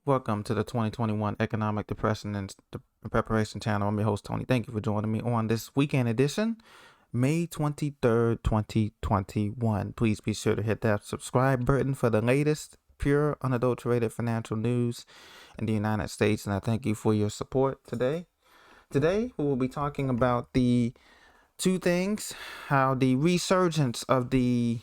Welcome to the 2021 Economic Depression and Preparation Channel. I'm your host, Tony. Thank you for joining me on this weekend edition, May 23rd, 2021. Please be sure to hit that subscribe button for the latest, pure, unadulterated financial news in the United States. And I thank you for your support today. Today, we will be talking about the two things, how the resurgence of the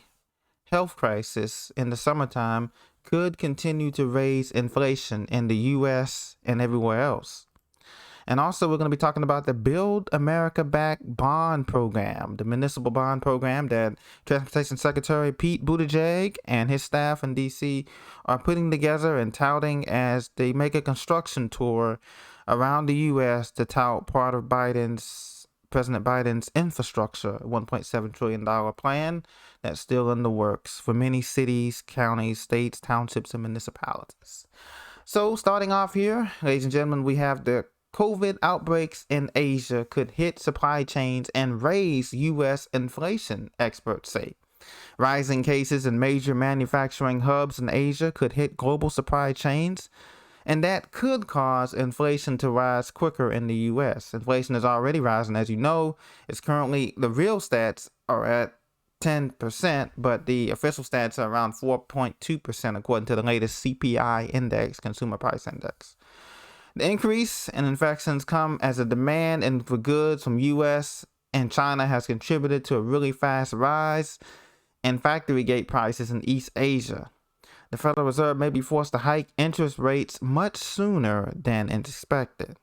health crisis in the summertime could continue to raise inflation in the U.S. and everywhere else. And also, we're going to be talking about the Build America Back bond program, the municipal bond program that Transportation Secretary Pete Buttigieg and his staff in D.C. are putting together and touting as they make a construction tour around the U.S. to tout part of President Biden's infrastructure $1.7 trillion plan that's still in the works for many cities, counties, states, townships, and municipalities. So starting off here, ladies and gentlemen, we have the COVID outbreaks in Asia could hit supply chains and raise U.S. inflation, experts say. Rising cases in major manufacturing hubs in Asia could hit global supply chains, and that could cause inflation to rise quicker in the U.S. Inflation is already rising, as you know. It's currently, the real stats are at 10%, but the official stats are around 4.2% according to the latest CPI index, Consumer Price Index. The increase in infections come as a demand for goods from U.S. and China has contributed to a really fast rise in factory gate prices in East Asia. The Federal Reserve may be forced to hike interest rates much sooner than expected.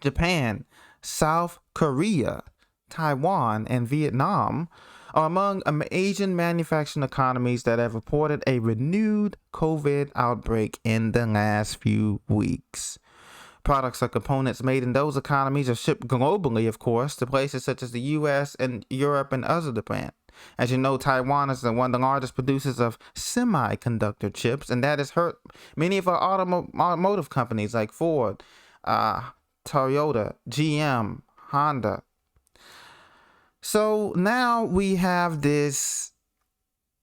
Japan, South Korea, Taiwan, and Vietnam are among Asian manufacturing economies that have reported a renewed COVID outbreak in the last few weeks. Products or components made in those economies are shipped globally, of course, to places such as the U.S. and Europe and others of the planet. As you know, Taiwan is one of the largest producers of semiconductor chips, and that has hurt many of our automotive companies like Ford, Toyota, GM, Honda. So now we have this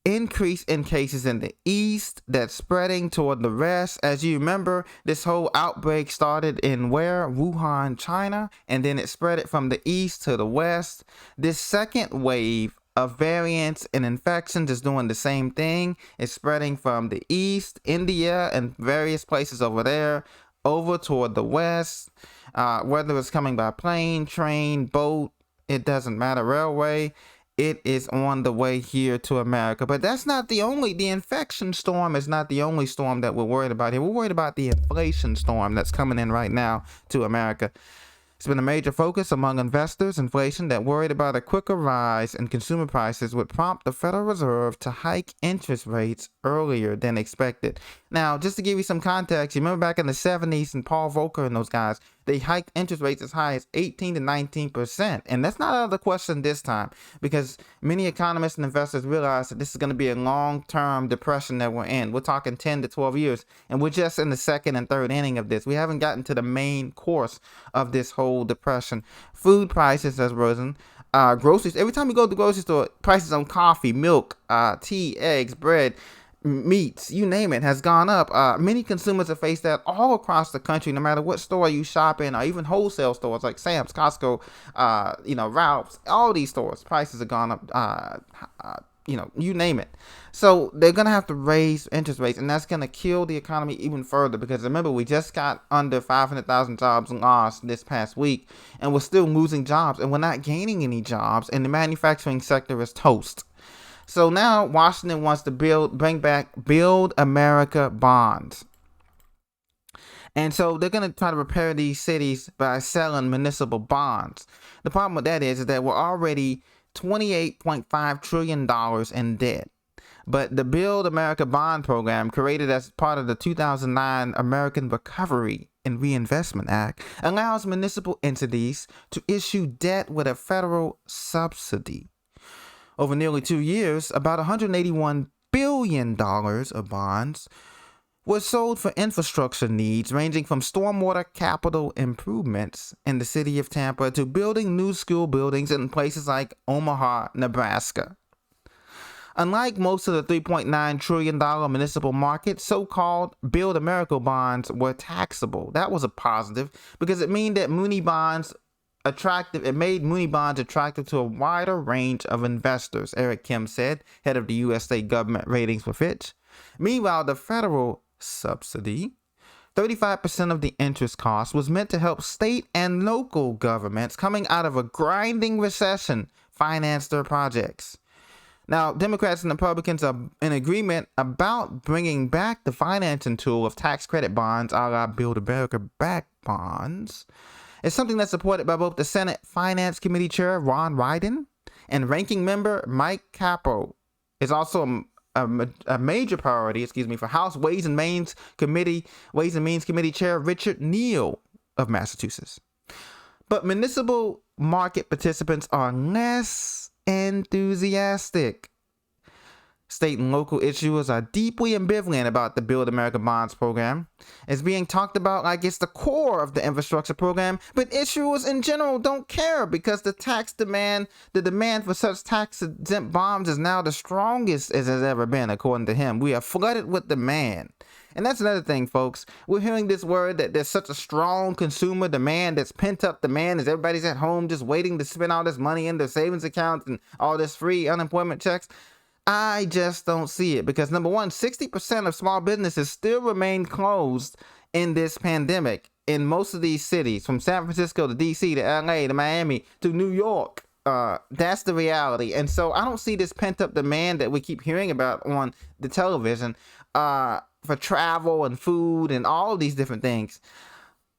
increase in cases in the east that's spreading toward the rest. As you remember, this whole outbreak started in where? Wuhan, China, and then it spread it from the east to the west. This second wave of variants and infections is doing the same thing. It's spreading from the east, India, and various places over there, over toward the west. Whether it's coming by plane, train, boat, it doesn't matter, railway, it is on the way here to America. But that's not the infection storm is not the only storm that we're worried about here. We're worried about the inflation storm that's coming in right now to America. It's been a major focus among investors. Inflation that worried about a quicker rise in consumer prices would prompt the Federal Reserve to hike interest rates earlier than expected. Now, just to give you some context, you remember back in the 70s and Paul Volcker and those guys, they hiked interest rates as high as 18 to 19%. And that's not out of the question this time, because many economists and investors realize that this is going to be a long-term depression that we're in. We're talking 10 to 12 years, and we're just in the second and third inning of this. We haven't gotten to the main course of this whole depression. Food prices has risen. Groceries, every time you go to the grocery store, prices on coffee, milk, tea, eggs, bread, meats, you name it, has gone up. Many consumers have faced that all across the country, no matter what store you shop in, or even wholesale stores like Sam's, Costco, Ralph's, all these stores, prices have gone up, you name it. So they're going to have to raise interest rates, and that's going to kill the economy even further, because remember, we just got under 500,000 jobs lost this past week, and we're still losing jobs, and we're not gaining any jobs, and the manufacturing sector is toast. So now Washington wants to bring back Build America bonds. And so they're going to try to repair these cities by selling municipal bonds. The problem with that is that we're already $28.5 trillion in debt. But the Build America Bond Program, created as part of the 2009 American Recovery and Reinvestment Act, allows municipal entities to issue debt with a federal subsidy. Over nearly 2 years, about $181 billion of bonds was sold for infrastructure needs, ranging from stormwater capital improvements in the city of Tampa to building new school buildings in places like Omaha, Nebraska. Unlike most of the $3.9 trillion municipal market, so-called Build America bonds were taxable. That was a positive because it meant that Muni bonds attractive. It made Muni bonds attractive to a wider range of investors, Eric Kim said, head of the U.S. state government ratings for Fitch. Meanwhile, the federal subsidy, 35% of the interest cost, was meant to help state and local governments coming out of a grinding recession finance their projects. Now, Democrats and Republicans are in agreement about bringing back the financing tool of tax credit bonds, a la Build America backed bonds. It's something that's supported by both the Senate Finance Committee Chair Ron Wyden and Ranking Member Mike Capo. It's also a major priority, for House Ways and Means Committee Chair Richard Neal of Massachusetts. But municipal market participants are less enthusiastic. State and local issuers are deeply ambivalent about the Build America Bonds program. It's being talked about like it's the core of the infrastructure program, but issuers in general don't care because the demand for such tax-exempt bonds is now the strongest as it's ever been, according to him. We are flooded with demand. And that's another thing, folks. We're hearing this word that there's such a strong consumer demand, that's pent-up demand as everybody's at home just waiting to spend all this money in their savings accounts and all this free unemployment checks. I just don't see it because, number one, 60% of small businesses still remain closed in this pandemic in most of these cities, from San Francisco to D.C. to L.A. to Miami to New York. That's the reality. And so I don't see this pent-up demand that we keep hearing about on the television for travel and food and all of these different things.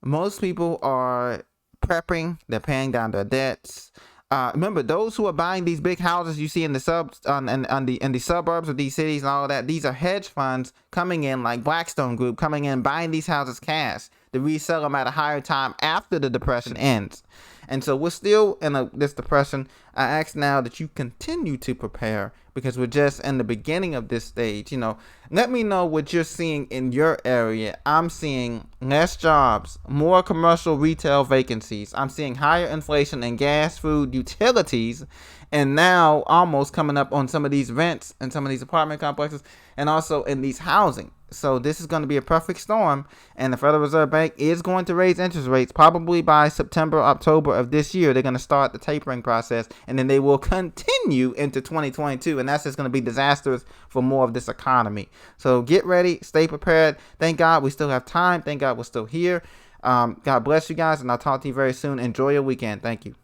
Most people are prepping. They're paying down their debts. Remember, those who are buying these big houses you see in the suburbs of these cities and all of that, these are hedge funds coming in, like Blackstone Group, coming in, buying these houses cash to resell them at a higher time after the depression ends. And so we're still in this depression. I ask now that you continue to prepare because we're just in the beginning of this stage. Let me know what you're seeing in your area. I'm seeing less jobs, more commercial retail vacancies. I'm seeing higher inflation in gas, food, utilities, and now almost coming up on some of these rents and some of these apartment complexes and also in these housing. So this is going to be a perfect storm, and the Federal Reserve Bank is going to raise interest rates probably by September, October of this year. They're going to start the tapering process, and then they will continue into 2022, and that's just going to be disastrous for more of this economy. So get ready, stay prepared. Thank God we still have time. Thank God we're still here. God bless you guys, and I'll talk to you very soon. Enjoy your weekend. Thank you.